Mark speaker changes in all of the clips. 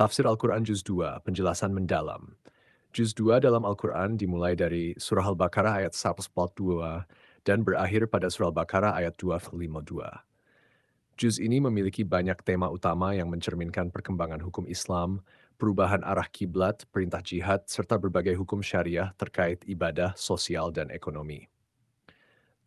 Speaker 1: Tafsir Al-Quran Juz 2, penjelasan mendalam. Juz 2 dalam Al-Quran dimulai dari Surah Al-Baqarah ayat 142 dan berakhir pada Surah Al-Baqarah ayat 252. Juz ini memiliki banyak tema utama yang mencerminkan perkembangan hukum Islam, perubahan arah kiblat, perintah jihad, serta berbagai hukum syariah terkait ibadah, sosial, dan ekonomi.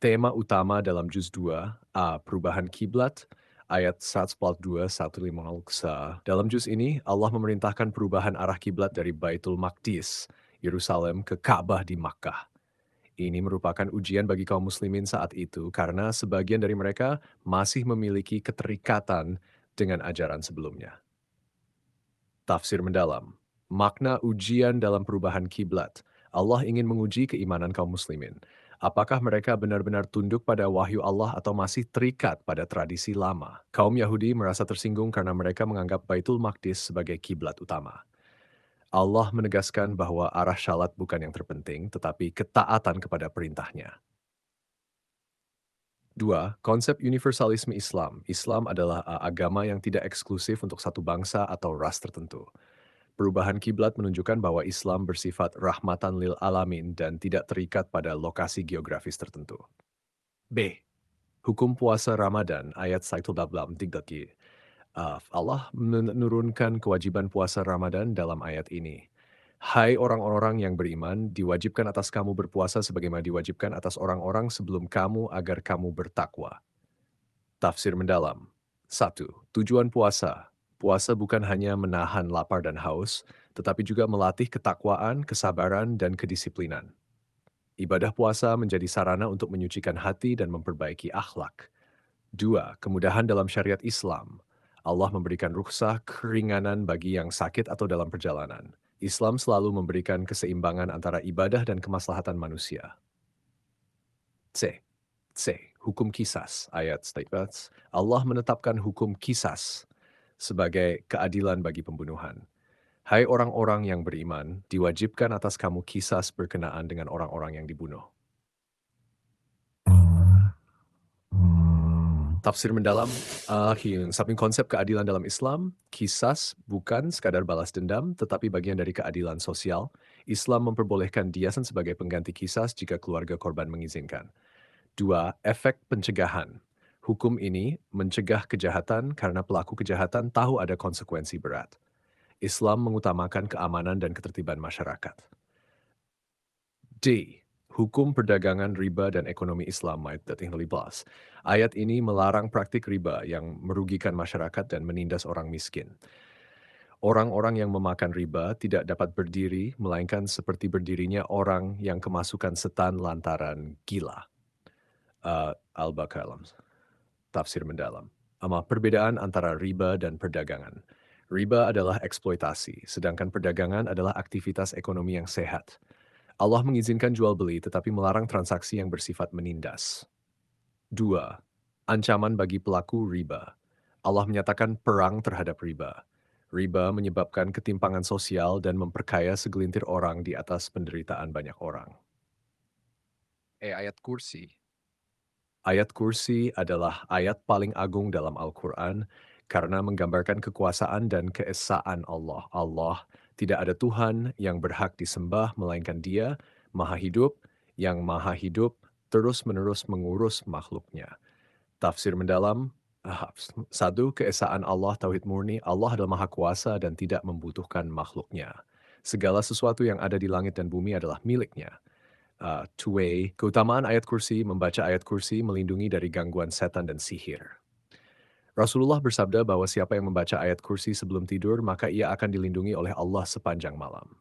Speaker 1: Tema utama dalam Juz 2, A. Perubahan Kiblat, ayat 142-150. Dalam juz ini, Allah memerintahkan perubahan arah kiblat dari Baitul Maqdis, Yerusalem, ke Ka'bah di Makkah. Ini merupakan ujian bagi kaum muslimin saat itu karena sebagian dari mereka masih memiliki keterikatan dengan ajaran sebelumnya. Tafsir mendalam. Makna ujian dalam perubahan kiblat. Allah ingin menguji keimanan kaum muslimin. Apakah mereka benar-benar tunduk pada wahyu Allah atau masih terikat pada tradisi lama? Kaum Yahudi merasa tersinggung karena mereka menganggap Baitul Maqdis sebagai kiblat utama. Allah menegaskan bahwa arah syalat bukan yang terpenting, tetapi ketaatan kepada perintahnya. 2. Konsep universalisme Islam. Islam adalah agama yang tidak eksklusif untuk satu bangsa atau ras tertentu. Perubahan kiblat menunjukkan bahwa Islam bersifat rahmatan lil alamin dan tidak terikat pada lokasi geografis tertentu. B. Hukum puasa Ramadan ayat 183. Allah menurunkan kewajiban puasa Ramadan dalam ayat ini. Hai orang-orang yang beriman, diwajibkan atas kamu berpuasa sebagaimana diwajibkan atas orang-orang sebelum kamu agar kamu bertakwa. Tafsir mendalam. 1. Tujuan puasa. Puasa bukan hanya menahan lapar dan haus, tetapi juga melatih ketakwaan, kesabaran, dan kedisiplinan. Ibadah puasa menjadi sarana untuk menyucikan hati dan memperbaiki akhlak. 2. Kemudahan dalam syariat Islam. Allah memberikan rukhsah keringanan bagi yang sakit atau dalam perjalanan. Islam selalu memberikan keseimbangan antara ibadah dan kemaslahatan manusia. C. Hukum kisas. Ayat statements. Allah menetapkan hukum kisas sebagai keadilan bagi pembunuhan. Hai orang-orang yang beriman, diwajibkan atas kamu kisas berkenaan dengan orang-orang yang dibunuh. Tafsir mendalam, samping konsep keadilan dalam Islam, kisas bukan sekadar balas dendam, tetapi bagian dari keadilan sosial. Islam memperbolehkan diasan sebagai pengganti kisas jika keluarga korban mengizinkan. 2. Efek pencegahan. Hukum ini mencegah kejahatan karena pelaku kejahatan tahu ada konsekuensi berat. Islam mengutamakan keamanan dan ketertiban masyarakat. D. Hukum perdagangan riba dan ekonomi Islam ayat 13. Ayat ini melarang praktik riba yang merugikan masyarakat dan menindas orang miskin. Orang-orang yang memakan riba tidak dapat berdiri, melainkan seperti berdirinya orang yang kemasukan setan lantaran gila. Al-Baqarah, tafsir mendalam. Perbedaan antara riba dan perdagangan. Riba adalah eksploitasi, sedangkan perdagangan adalah aktivitas ekonomi yang sehat. Allah mengizinkan jual beli tetapi melarang transaksi yang bersifat menindas. 2. Ancaman bagi pelaku riba. Allah menyatakan perang terhadap riba. Riba menyebabkan ketimpangan sosial dan memperkaya segelintir orang di atas penderitaan banyak orang. Ayat kursi. Ayat kursi adalah ayat paling agung dalam Al-Quran karena menggambarkan kekuasaan dan keesaan Allah. Allah tidak ada Tuhan yang berhak disembah melainkan Dia, Maha Hidup, yang Maha Hidup terus-menerus mengurus makhluknya. Tafsir mendalam, 1. Keesaan Allah Tauhid murni, Allah adalah Maha Kuasa dan tidak membutuhkan makhluknya. Segala sesuatu yang ada di langit dan bumi adalah miliknya. 2. Keutamaan ayat kursi, membaca ayat kursi melindungi dari gangguan setan dan sihir. Rasulullah bersabda bahwa siapa yang membaca ayat kursi sebelum tidur, maka ia akan dilindungi oleh Allah sepanjang malam.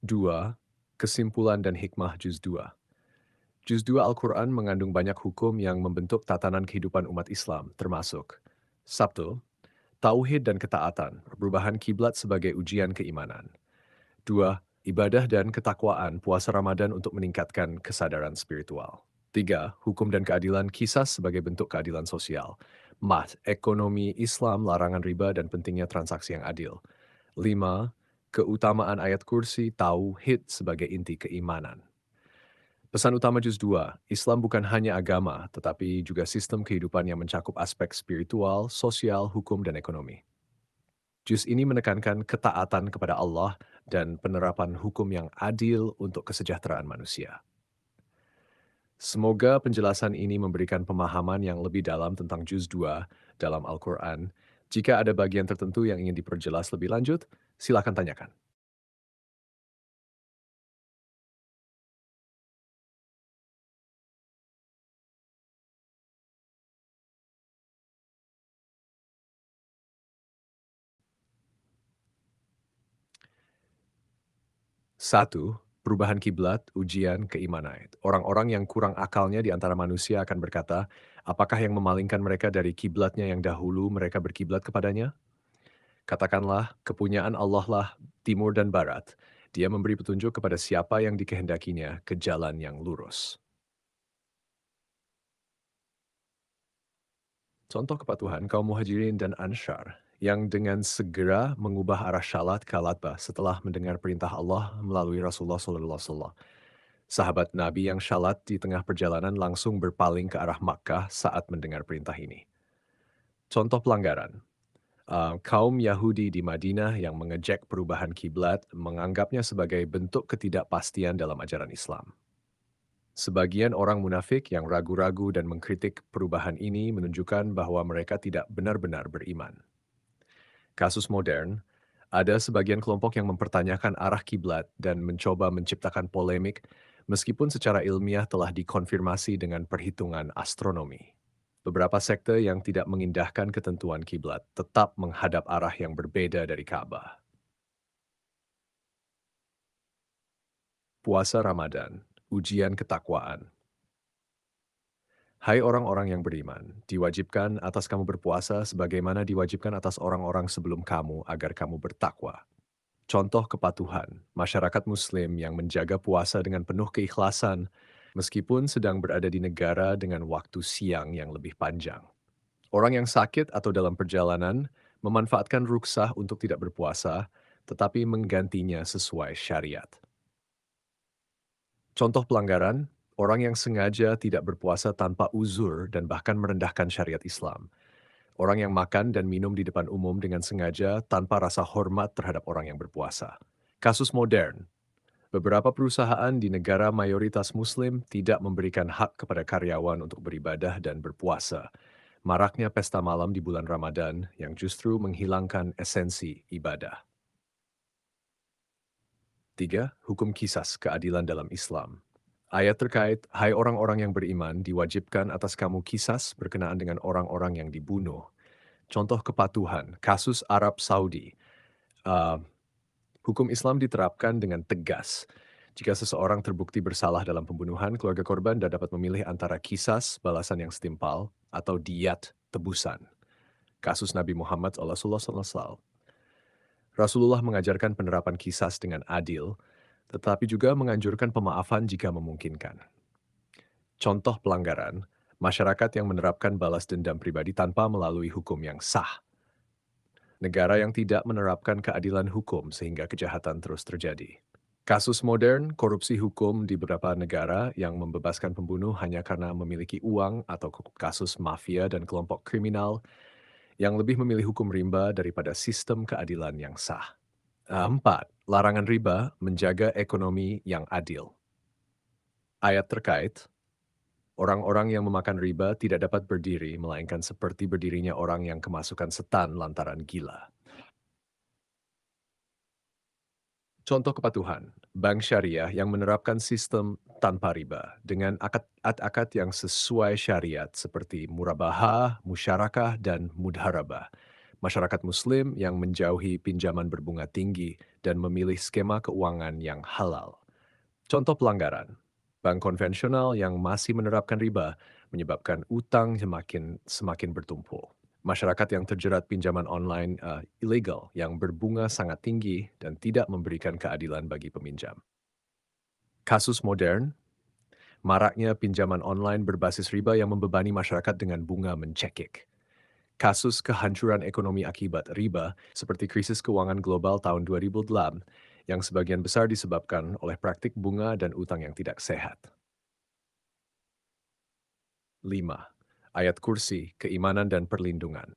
Speaker 1: 2. Kesimpulan dan hikmah Juz 2. Juz 2 Al-Quran mengandung banyak hukum yang membentuk tatanan kehidupan umat Islam, termasuk 1. Tauhid dan ketaatan, perubahan kiblat sebagai ujian keimanan. 2. Ibadah dan ketakwaan, puasa Ramadan untuk meningkatkan kesadaran spiritual. 3. Hukum dan keadilan, kisah sebagai bentuk keadilan sosial. Ekonomi Islam, larangan riba dan pentingnya transaksi yang adil. 5. Keutamaan ayat kursi, tauhid sebagai inti keimanan. Pesan utama Juz 2, Islam bukan hanya agama, tetapi juga sistem kehidupan yang mencakup aspek spiritual, sosial, hukum, dan ekonomi. Juz ini menekankan ketaatan kepada Allah dan penerapan hukum yang adil untuk kesejahteraan manusia. Semoga penjelasan ini memberikan pemahaman yang lebih dalam tentang Juz 2 dalam Al-Quran. Jika ada bagian tertentu yang ingin diperjelas lebih lanjut, silakan tanyakan. Satu, perubahan kiblat, ujian keimanan. Orang-orang yang kurang akalnya di antara manusia akan berkata, apakah yang memalingkan mereka dari kiblatnya yang dahulu mereka berkiblat kepadanya? Katakanlah, kepunyaan Allah lah timur dan barat. Dia memberi petunjuk kepada siapa yang dikehendakinya ke jalan yang lurus. Contoh kepatuhan kaum Muhajirin dan Ansyar yang dengan segera mengubah arah syalat ke Latbah setelah mendengar perintah Allah melalui Rasulullah SAW. Sahabat Nabi yang syalat di tengah perjalanan langsung berpaling ke arah Makkah saat mendengar perintah ini. Contoh pelanggaran, kaum Yahudi di Madinah yang mengejek perubahan kiblat menganggapnya sebagai bentuk ketidakpastian dalam ajaran Islam. Sebagian orang munafik yang ragu-ragu dan mengkritik perubahan ini menunjukkan bahwa mereka tidak benar-benar beriman. Kasus modern, ada sebagian kelompok yang mempertanyakan arah kiblat dan mencoba menciptakan polemik meskipun secara ilmiah telah dikonfirmasi dengan perhitungan astronomi. Beberapa sekte yang tidak mengindahkan ketentuan kiblat tetap menghadap arah yang berbeda dari Ka'bah. Puasa Ramadan, ujian ketakwaan. Hai orang-orang yang beriman, diwajibkan atas kamu berpuasa sebagaimana diwajibkan atas orang-orang sebelum kamu agar kamu bertakwa. Contoh kepatuhan, masyarakat Muslim yang menjaga puasa dengan penuh keikhlasan, meskipun sedang berada di negara dengan waktu siang yang lebih panjang. Orang yang sakit atau dalam perjalanan memanfaatkan ruksah untuk tidak berpuasa, tetapi menggantinya sesuai syariat. Contoh pelanggaran, orang yang sengaja tidak berpuasa tanpa uzur dan bahkan merendahkan syariat Islam. Orang yang makan dan minum di depan umum dengan sengaja tanpa rasa hormat terhadap orang yang berpuasa. Kasus modern, beberapa perusahaan di negara mayoritas Muslim tidak memberikan hak kepada karyawan untuk beribadah dan berpuasa. Maraknya pesta malam di bulan Ramadan yang justru menghilangkan esensi ibadah. 3. Hukum kisas keadilan dalam Islam. Ayat terkait, hai orang-orang yang beriman, diwajibkan atas kamu kisas berkenaan dengan orang-orang yang dibunuh. Contoh kepatuhan, kasus Arab Saudi. Uh, Hukum Islam diterapkan dengan tegas. Jika seseorang terbukti bersalah dalam pembunuhan, keluarga korban dan dapat memilih antara kisas, balasan yang setimpal, atau diat, tebusan. Kasus Nabi Muhammad SAW. Rasulullah mengajarkan penerapan kisas dengan adil, tetapi juga menganjurkan pemaafan jika memungkinkan. Contoh pelanggaran, masyarakat yang menerapkan balas dendam pribadi tanpa melalui hukum yang sah. Negara yang tidak menerapkan keadilan hukum sehingga kejahatan terus terjadi. Kasus modern, korupsi hukum di beberapa negara yang membebaskan pembunuh hanya karena memiliki uang atau kasus mafia dan kelompok kriminal yang lebih memilih hukum rimba daripada sistem keadilan yang sah. 4. Larangan riba menjaga ekonomi yang adil. Ayat terkait, orang-orang yang memakan riba tidak dapat berdiri, melainkan seperti berdirinya orang yang kemasukan setan lantaran gila. Contoh kepatuhan, bank syariah yang menerapkan sistem tanpa riba dengan akad yang sesuai syariat seperti murabahah, musyarakah, dan mudharabah. Masyarakat muslim yang menjauhi pinjaman berbunga tinggi dan memilih skema keuangan yang halal. Contoh pelanggaran, bank konvensional yang masih menerapkan riba menyebabkan utang semakin bertumpuk. Masyarakat yang terjerat pinjaman online ilegal yang berbunga sangat tinggi dan tidak memberikan keadilan bagi peminjam. Kasus modern, maraknya pinjaman online berbasis riba yang membebani masyarakat dengan bunga mencekik. Kasus kehancuran ekonomi akibat riba seperti krisis keuangan global tahun 2008 yang sebagian besar disebabkan oleh praktik bunga dan utang yang tidak sehat. 5. Ayat kursi, keimanan dan perlindungan.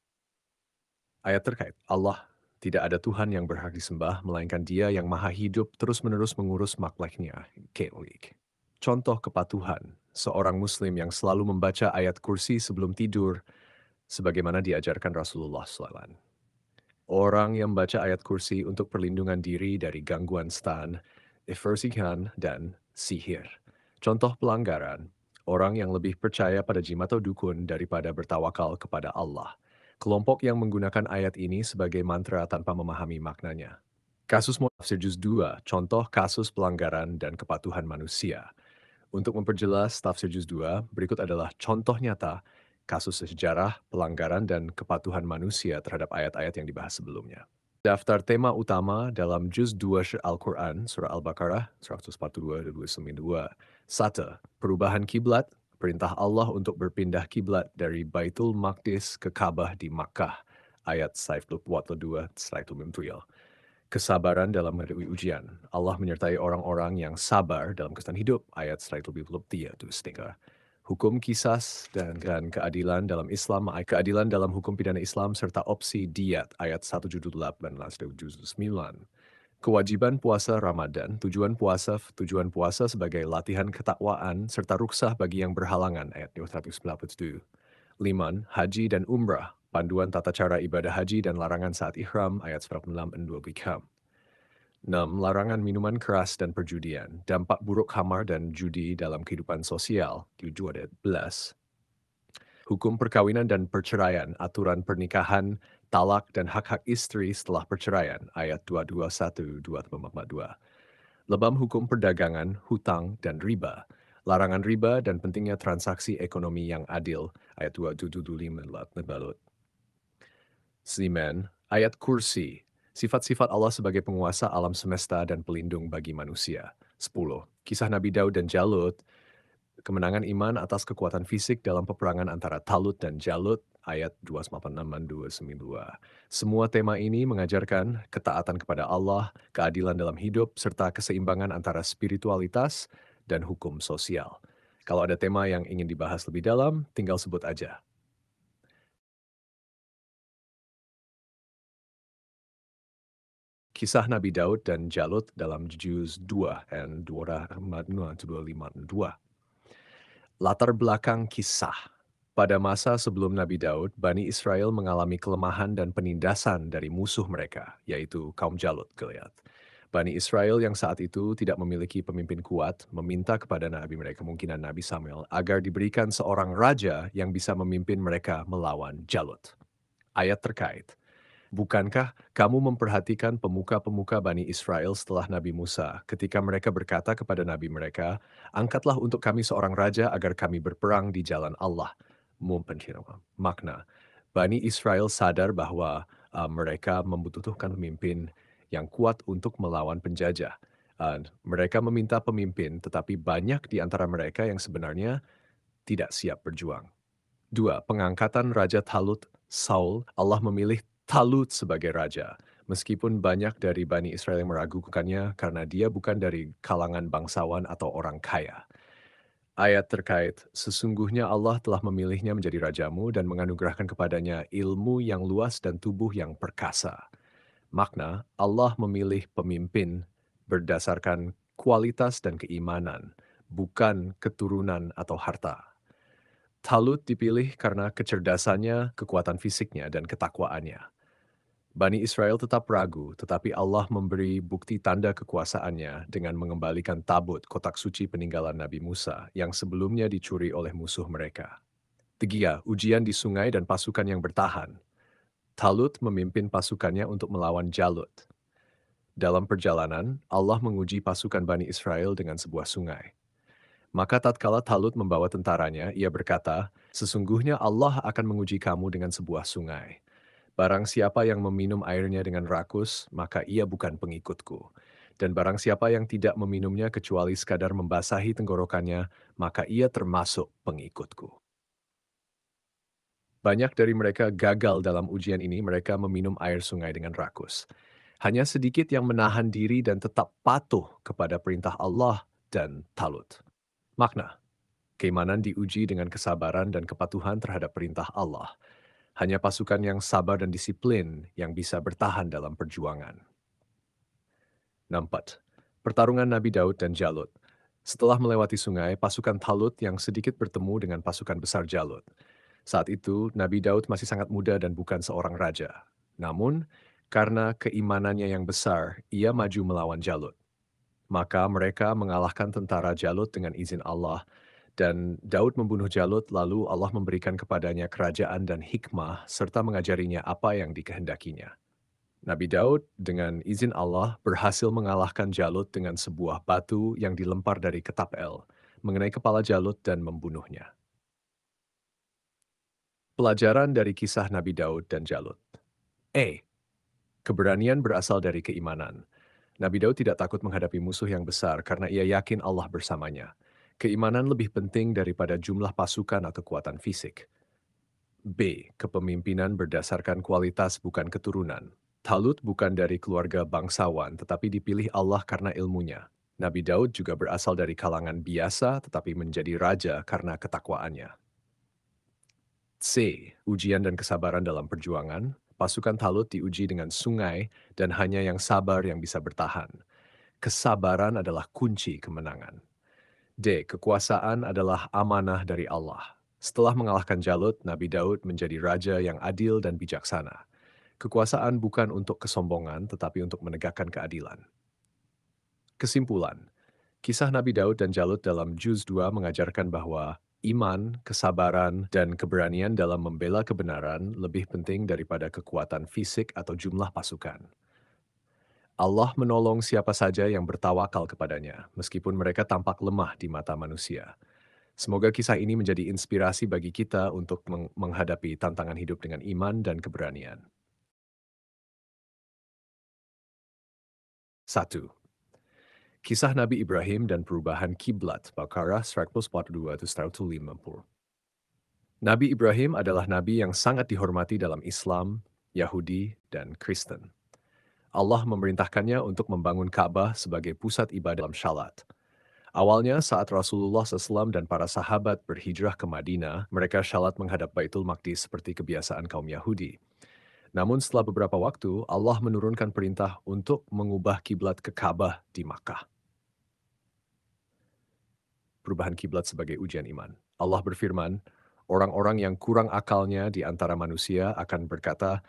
Speaker 1: Ayat terkait Allah Tidak ada Tuhan yang berhak disembah, melainkan Dia yang maha hidup terus-menerus mengurus makhluknya. Katolik. Contoh kepatuhan, seorang muslim yang selalu membaca ayat kursi sebelum tidur, sebagaimana diajarkan Rasulullah SAW. Orang yang membaca ayat kursi untuk perlindungan diri dari gangguan stan, eversikan, dan sihir. Contoh pelanggaran, orang yang lebih percaya pada jin atau dukun daripada bertawakal kepada Allah. Kelompok yang menggunakan ayat ini sebagai mantra tanpa memahami maknanya. Kasus Tafsir Juz 2, contoh kasus pelanggaran dan kepatuhan manusia. Untuk memperjelas tafsir Juz 2, berikut adalah contoh nyata kasus sejarah, pelanggaran, dan kepatuhan manusia terhadap ayat-ayat yang dibahas sebelumnya. Daftar tema utama dalam Juz 2 Al-Quran, Surah Al-Baqarah, 142-292. 1. Perubahan kiblat, perintah Allah untuk berpindah kiblat dari Baitul Maqdis ke Ka'bah di Makkah, ayat 142 kesabaran dalam menghadapi ujian. Allah menyertai orang-orang yang sabar dalam kesulitan hidup. Ayat 123. Hukum kisas dan keadilan dalam Islam, keadilan dalam hukum pidana Islam serta opsi diat. Ayat 178-179. Kewajiban puasa Ramadan, tujuan puasa sebagai latihan ketakwaan serta ruksah bagi yang berhalangan. Ayat 297. 5. Haji dan Umrah, panduan tata cara ibadah haji dan larangan saat ihram, ayat 96-20. 6. Larangan minuman keras dan perjudian, dampak buruk khamar dan judi dalam kehidupan sosial, 17. Hukum perkawinan dan perceraian, aturan pernikahan, talak dan hak-hak istri setelah perceraian, ayat 221-242. Lebam hukum perdagangan, hutang, dan riba, larangan riba dan pentingnya transaksi ekonomi yang adil, ayat 275. Simen, ayat kursi, sifat-sifat Allah sebagai penguasa alam semesta dan pelindung bagi manusia. 10. Kisah Nabi Daud dan Jalut, kemenangan iman atas kekuatan fisik dalam peperangan antara Talut dan Jalut, ayat 286-292. Semua tema ini mengajarkan ketaatan kepada Allah, keadilan dalam hidup, serta keseimbangan antara spiritualitas dan hukum sosial. Kalau ada tema yang ingin dibahas lebih dalam, tinggal sebut aja. Kisah Nabi Daud dan Jalut dalam Juz 2 dan 252. Latar belakang kisah. Pada masa sebelum Nabi Daud, Bani Israel mengalami kelemahan dan penindasan dari musuh mereka, yaitu kaum Jalut Gilead. Bani Israel yang saat itu tidak memiliki pemimpin kuat, meminta kepada Nabi mereka, kemungkinan Nabi Samuel, agar diberikan seorang raja yang bisa memimpin mereka melawan Jalut. Ayat terkait. Bukankah kamu memperhatikan pemuka-pemuka Bani Israel setelah Nabi Musa ketika mereka berkata kepada Nabi mereka, angkatlah untuk kami seorang raja agar kami berperang di jalan Allah. Makna, Bani Israel sadar bahwa mereka membutuhkan pemimpin yang kuat untuk melawan penjajah. Mereka meminta pemimpin, tetapi banyak di antara mereka yang sebenarnya tidak siap berjuang. 2. Pengangkatan Raja Talut, Saul, Allah memilih Talut sebagai raja, meskipun banyak dari Bani Israel yang meragukannya karena dia bukan dari kalangan bangsawan atau orang kaya. Ayat terkait, sesungguhnya Allah telah memilihnya menjadi rajamu dan menganugerahkan kepadanya ilmu yang luas dan tubuh yang perkasa. Makna, Allah memilih pemimpin berdasarkan kualitas dan keimanan, bukan keturunan atau harta. Talut dipilih karena kecerdasannya, kekuatan fisiknya, dan ketakwaannya. Bani Israel tetap ragu, tetapi Allah memberi bukti tanda kekuasaannya dengan mengembalikan tabut kotak suci peninggalan Nabi Musa yang sebelumnya dicuri oleh musuh mereka. 3. Ujian di sungai dan pasukan yang bertahan. Talut memimpin pasukannya untuk melawan Jalut. Dalam perjalanan, Allah menguji pasukan Bani Israel dengan sebuah sungai. Maka tatkala Talut membawa tentaranya, ia berkata, sesungguhnya Allah akan menguji kamu dengan sebuah sungai. Barang siapa yang meminum airnya dengan rakus, maka ia bukan pengikutku. Dan barang siapa yang tidak meminumnya kecuali sekadar membasahi tenggorokannya, maka ia termasuk pengikutku. Banyak dari mereka gagal dalam ujian ini, mereka meminum air sungai dengan rakus. Hanya sedikit yang menahan diri dan tetap patuh kepada perintah Allah dan Talut. Makna, keimanan diuji dengan kesabaran dan kepatuhan terhadap perintah Allah. Hanya pasukan yang sabar dan disiplin yang bisa bertahan dalam perjuangan. 64. Pertarungan Nabi Daud dan Jalut. Setelah melewati sungai, pasukan Talut yang sedikit bertemu dengan pasukan besar Jalut. Saat itu, Nabi Daud masih sangat muda dan bukan seorang raja. Namun, karena keimanannya yang besar, ia maju melawan Jalut. Maka mereka mengalahkan tentara Jalut dengan izin Allah, dan Daud membunuh Jalut lalu Allah memberikan kepadanya kerajaan dan hikmah serta mengajarinya apa yang dikehendakinya. Nabi Daud dengan izin Allah berhasil mengalahkan Jalut dengan sebuah batu yang dilempar dari ketap El, mengenai kepala Jalut dan membunuhnya. Pelajaran dari kisah Nabi Daud dan Jalut. E. Keberanian berasal dari keimanan. Nabi Daud tidak takut menghadapi musuh yang besar karena ia yakin Allah bersamanya. Keimanan lebih penting daripada jumlah pasukan atau kekuatan fisik. B. Kepemimpinan berdasarkan kualitas bukan keturunan. Talut bukan dari keluarga bangsawan tetapi dipilih Allah karena ilmunya. Nabi Daud juga berasal dari kalangan biasa tetapi menjadi raja karena ketakwaannya. C. Ujian dan kesabaran dalam perjuangan. Pasukan Talut diuji dengan sungai dan hanya yang sabar yang bisa bertahan. Kesabaran adalah kunci kemenangan. D. Kekuasaan adalah amanah dari Allah. Setelah mengalahkan Jalut, Nabi Daud menjadi raja yang adil dan bijaksana. Kekuasaan bukan untuk kesombongan, tetapi untuk menegakkan keadilan. Kesimpulan, kisah Nabi Daud dan Jalut dalam Juz 2 mengajarkan bahwa iman, kesabaran, dan keberanian dalam membela kebenaran lebih penting daripada kekuatan fisik atau jumlah pasukan. Allah menolong siapa saja yang bertawakal kepadanya, meskipun mereka tampak lemah di mata manusia. Semoga kisah ini menjadi inspirasi bagi kita untuk menghadapi tantangan hidup dengan iman dan keberanian. 1. Kisah Nabi Ibrahim dan perubahan kiblat, Baqarah 142-150. Nabi Ibrahim adalah nabi yang sangat dihormati dalam Islam, Yahudi, dan Kristen. Allah memerintahkannya untuk membangun Ka'bah sebagai pusat ibadah dalam syalat. Awalnya saat Rasulullah SAW dan para sahabat berhijrah ke Madinah, mereka syalat menghadap Baitul Maqdis seperti kebiasaan kaum Yahudi. Namun setelah beberapa waktu, Allah menurunkan perintah untuk mengubah kiblat ke Ka'bah di Makkah. Perubahan kiblat sebagai ujian iman. Allah berfirman, orang-orang yang kurang akalnya di antara manusia akan berkata,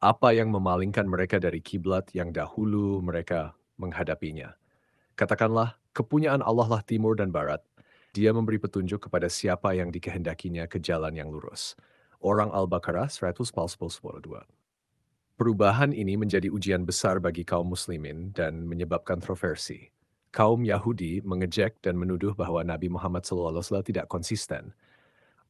Speaker 1: apa yang memalingkan mereka dari kiblat yang dahulu mereka menghadapinya? Katakanlah, kepunyaan Allah lah timur dan barat. Dia memberi petunjuk kepada siapa yang dikehendakinya ke jalan yang lurus. Orang Al-Baqarah 142. Perubahan ini menjadi ujian besar bagi kaum muslimin dan menyebabkan kontroversi. Kaum Yahudi mengejek dan menuduh bahwa Nabi Muhammad SAW tidak konsisten.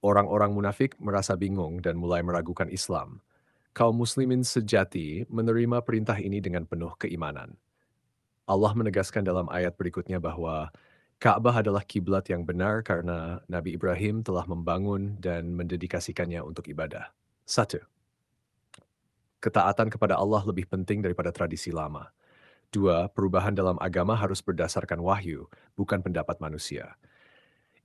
Speaker 1: Orang-orang munafik merasa bingung dan mulai meragukan Islam. Kaum muslimin sejati menerima perintah ini dengan penuh keimanan. Allah menegaskan dalam ayat berikutnya bahwa Ka'bah adalah kiblat yang benar karena Nabi Ibrahim telah membangun dan mendedikasikannya untuk ibadah. 1. Ketaatan kepada Allah lebih penting daripada tradisi lama. 2. Perubahan dalam agama harus berdasarkan wahyu, bukan pendapat manusia.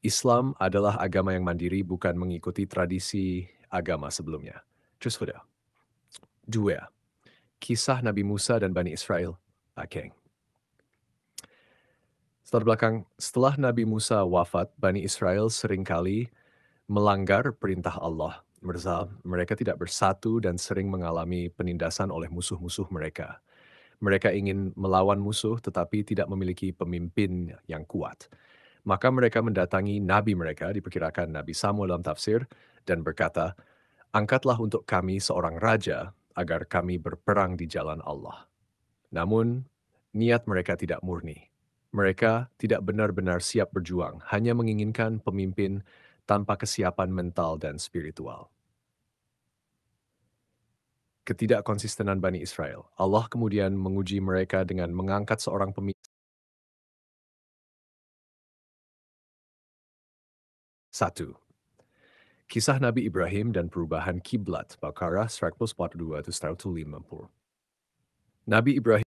Speaker 1: Islam adalah agama yang mandiri bukan mengikuti tradisi agama sebelumnya. Terus sudah. 2. Kisah Nabi Musa dan Bani Israel. Oke. Setelah Nabi Musa wafat, Bani Israel seringkali melanggar perintah Allah. Mereka tidak bersatu dan sering mengalami penindasan oleh musuh-musuh mereka. Mereka ingin melawan musuh tetapi tidak memiliki pemimpin yang kuat. Maka mereka mendatangi nabi mereka, diperkirakan Nabi Samuel dalam tafsir, dan berkata, angkatlah untuk kami seorang raja agar kami berperang di jalan Allah. Namun, niat mereka tidak murni. Mereka tidak benar-benar siap berjuang, hanya menginginkan pemimpin tanpa kesiapan mental dan spiritual. Ketidakkonsistenan Bani Israel. Allah kemudian menguji mereka dengan mengangkat seorang pemimpin. 1. Kisah Nabi Ibrahim dan perubahan kiblat, Baqarah 142-150. Nabi Ibrahim